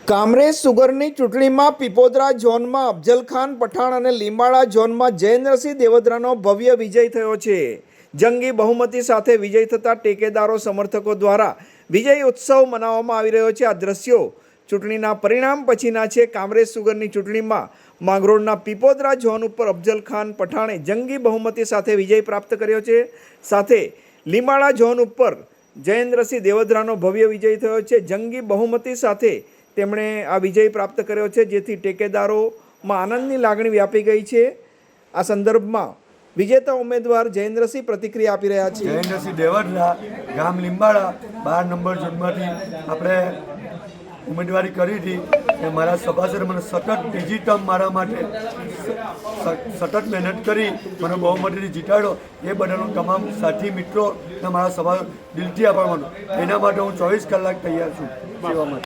કામરેજ સુગરની ચૂંટણીમાં પીપોદરા ઝોનમાં અફઝલખાન પઠાણ અને લીંબાળા ઝોનમાં જયેન્દ્રસિંહ દેવધરાનો ભવ્ય વિજય થયો છે। જંગી બહુમતી સાથે વિજય થતાં ટેકેદારો સમર્થકો દ્વારા વિજય ઉત્સવ મનાવવામાં આવી રહ્યો છે। આ દ્રશ્યો ચૂંટણીના પરિણામ પછીના છે। કામરેજ સુગરની ચૂંટણીમાં માંગરોળના પીપોદરા ઝોન ઉપર અફઝલખાન પઠાણે જંગી બહુમતી સાથે વિજય પ્રાપ્ત કર્યો છે। સાથે લીંબાળા ઝોન ઉપર જયેન્દ્રસિંહ દેવધરાનો ભવ્ય વિજય થયો છે। જંગી બહુમતી સાથે તેમણે આ વિજય પ્રાપ્ત કર્યો છે, જેથી ટેકેદારોમાં આનંદની લાગણી વ્યાપી ગઈ છે। આ સંદર્ભમાં વિજેતા ઉમેદવાર જયેન્દ્રસિંહ પ્રતિક્રિયા આપી રહ્યા છે। જયેન્દ્રસિંહ દેવધરા, ગામ લીંબાળા 12 નંબર ઝોનમાંથી આપણે ઉમેદવારી કરી હતી અને મારા સભાસદે મને સતત ત્રીજી ટર્મ મારા માટે સતત મહેનત કરી મને બહુમતીથી જીતાડ્યો। એ બદલ હું તમામ સાથી મિત્રોને મારા સભા દિલથી આભાર માનું। એના માટે હું 24 કલાક તૈયાર છું સેવા માટે।